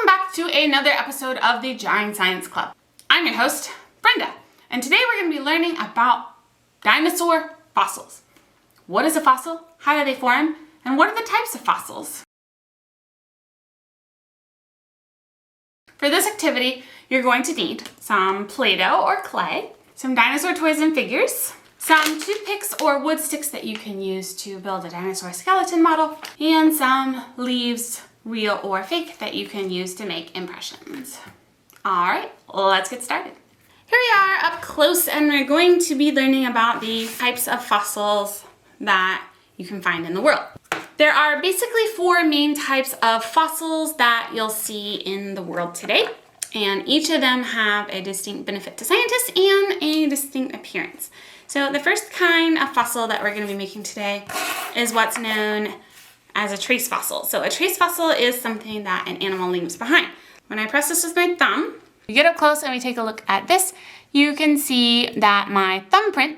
back to another episode of the Jarring Science Club. I'm your host, Brenda, and today we're going to be learning about dinosaur fossils. What is a fossil? How do they form? And what are the types of fossils? For this activity, you're going to need some Play-Doh or clay, some dinosaur toys and figures, some toothpicks or wood sticks that you can use to build a dinosaur skeleton model, and some leaves, real or fake, that you can use to make impressions. All right, let's get started. Here we are up close, and we're going to be learning about the types of fossils that you can find in the world. There are basically four main types of fossils that you'll see in the world today, and each of them have a distinct benefit to scientists and a distinct appearance. So the first kind of fossil that we're going to be making today is what's known as a trace fossil. So a trace fossil is something that an animal leaves behind. When I press this with my thumb, you get up close and we take a look at this, you can see that my thumbprint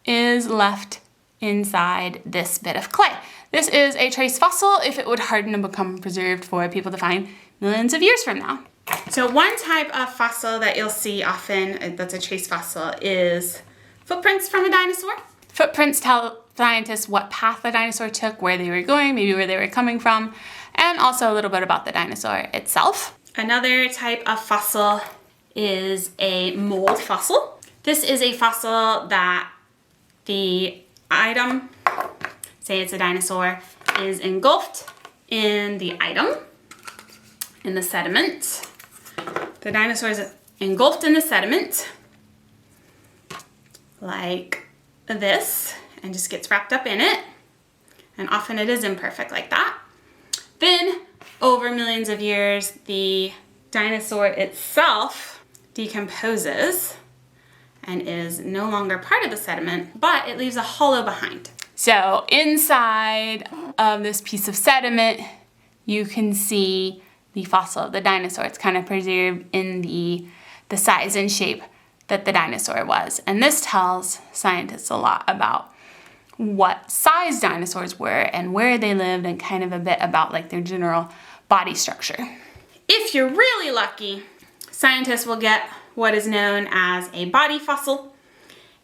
is left inside this bit of clay. This is a trace fossil if it would harden and become preserved for people to find millions of years from now. So one type of fossil that you'll see often that's a trace fossil is footprints from a dinosaur. Footprints tell scientists what path the dinosaur took, where they were going, maybe where they were coming from, and also a little bit about the dinosaur itself. Another type of fossil is a mold fossil. This is a fossil that the item, say it's a dinosaur, is engulfed in the item, in the sediment. The dinosaur is engulfed in the sediment like this and just gets wrapped up in it. And often it is imperfect like that. Then, over millions of years, the dinosaur itself decomposes and is no longer part of the sediment, but it leaves a hollow behind. So inside of this piece of sediment, you can see the fossil of the dinosaur. It's kind of preserved in the size and shape that the dinosaur was. And this tells scientists a lot about what size dinosaurs were and where they lived, and kind of a bit about like their general body structure. If you're really lucky, scientists will get what is known as a body fossil.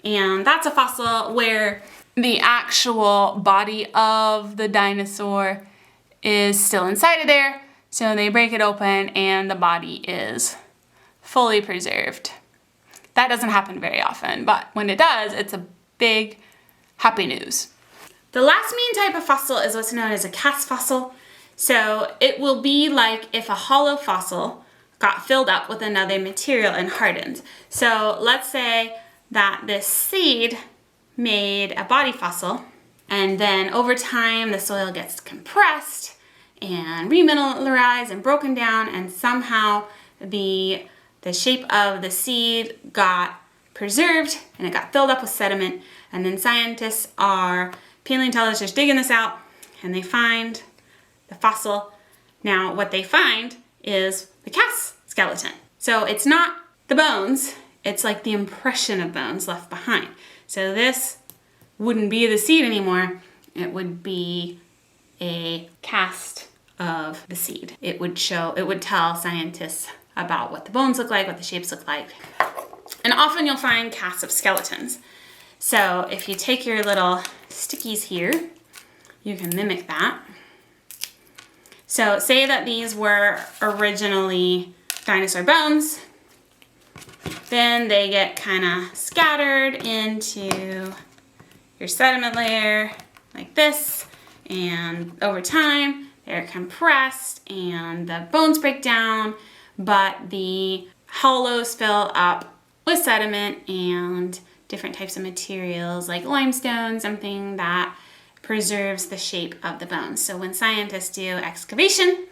And that's a fossil where the actual body of the dinosaur is still inside of there. So they break it open and the body is fully preserved. That doesn't happen very often, but when it does, it's a big happy news. The last main type of fossil is what's known as a cast fossil. So it will be like if a hollow fossil got filled up with another material and hardened. So let's say that this seed made a body fossil, and then over time the soil gets compressed and remineralized and broken down, and somehow the shape of the seed got preserved and it got filled up with sediment, and then scientists are paleontologists digging this out and they find the fossil. Now what they find is the cast skeleton. So it's not the bones, it's like the impression of bones left behind. So this wouldn't be the seed anymore, it would be a cast of the seed. It would tell scientists about what the bones look like, what the shapes look like. And often you'll find casts of skeletons. So if you take your little stickies here, you can mimic that. So say that these were originally dinosaur bones, then they get kind of scattered into your sediment layer like this, and over time they're compressed and the bones break down, but the hollows fill up with sediment and different types of materials like limestone, something that preserves the shape of the bones. So when scientists do excavation,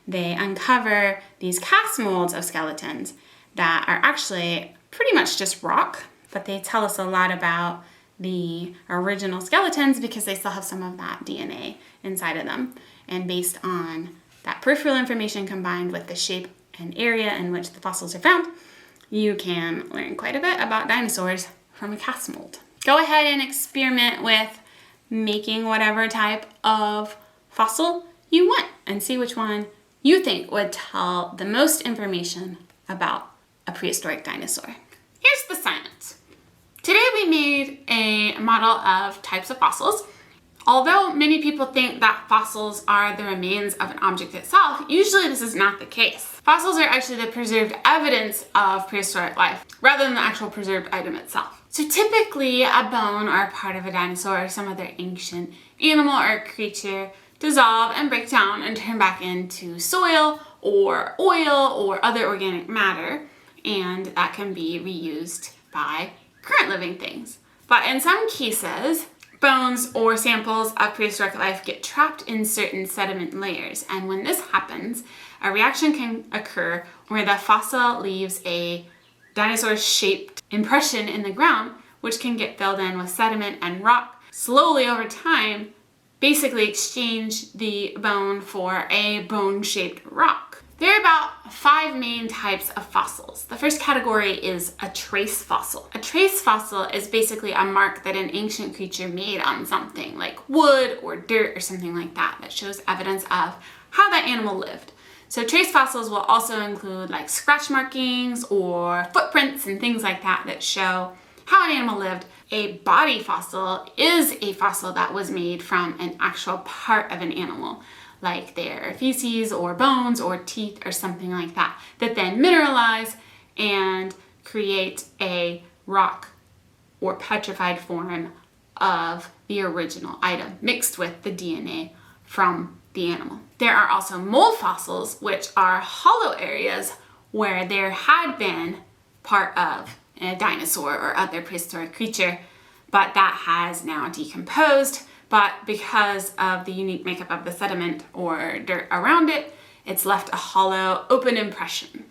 they uncover these cast molds of skeletons that are actually pretty much just rock, but they tell us a lot about the original skeletons because they still have some of that DNA inside of them. And based on that peripheral information combined with the shape and area in which the fossils are found, you can learn quite a bit about dinosaurs from a cast mold. Go ahead and experiment with making whatever type of fossil you want and see which one you think would tell the most information about a prehistoric dinosaur? Here's the science. Today we made a model of types of fossils. Although many people think that fossils are the remains of an object itself, usually this is not the case. Fossils are actually the preserved evidence of prehistoric life, rather than the actual preserved item itself. So typically a bone or a part of a dinosaur or some other ancient animal or creature dissolve and break down and turn back into soil or oil or other organic matter, and that can be reused by current living things. But in some cases, bones or samples of prehistoric life get trapped in certain sediment layers, and when this happens, a reaction can occur where the fossil leaves a dinosaur-shaped impression in the ground, which can get filled in with sediment and rock. Slowly over time, basically exchange the bone for a bone-shaped rock. There are about 5 main types of fossils. The first category is a trace fossil. A trace fossil is basically a mark that an ancient creature made on something, like wood or dirt or something like that, that shows evidence of how that animal lived. So trace fossils will also include like scratch markings or footprints and things like that that show how an animal lived. A body fossil is a fossil that was made from an actual part of an animal, like their feces or bones or teeth or something like that, that then mineralize and create a rock or petrified form of the original item mixed with the DNA from the animal. There are also mold fossils, which are hollow areas where there had been part of a dinosaur or other prehistoric creature, but that has now decomposed. But because of the unique makeup of the sediment or dirt around it, it's left a hollow, open impression.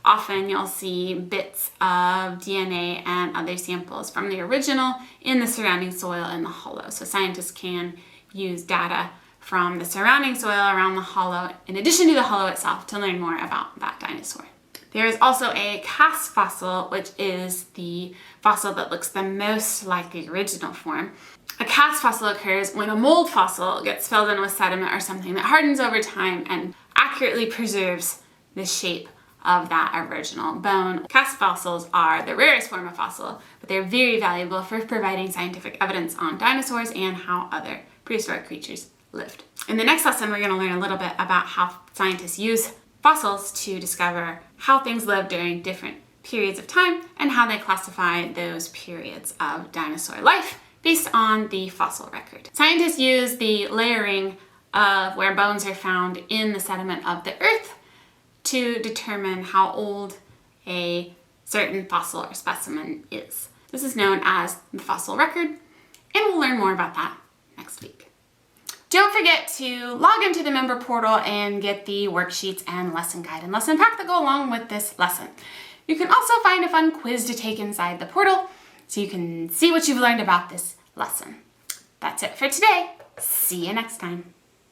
Often you'll see bits of DNA and other samples from the original in the surrounding soil in the hollow. So scientists can use data from the surrounding soil around the hollow, in addition to the hollow itself, to learn more about that dinosaur. There is also a cast fossil, which is the fossil that looks the most like the original form. A cast fossil occurs when a mold fossil gets filled in with sediment or something that hardens over time and accurately preserves the shape of that original bone. Cast fossils are the rarest form of fossil, but they're very valuable for providing scientific evidence on dinosaurs and how other prehistoric creatures lived. In the next lesson, we're going to learn a little bit about how scientists use fossils to discover how things lived during different periods of time and how they classify those periods of dinosaur life based on the fossil record. Scientists use the layering of where bones are found in the sediment of the earth to determine how old a certain fossil or specimen is. This is known as the fossil record, and we'll learn more about that next week. Don't forget to log into the member portal and get the worksheets and lesson guide and lesson pack that go along with this lesson. You can also find a fun quiz to take inside the portal so you can see what you've learned about this lesson. That's it for today. See you next time.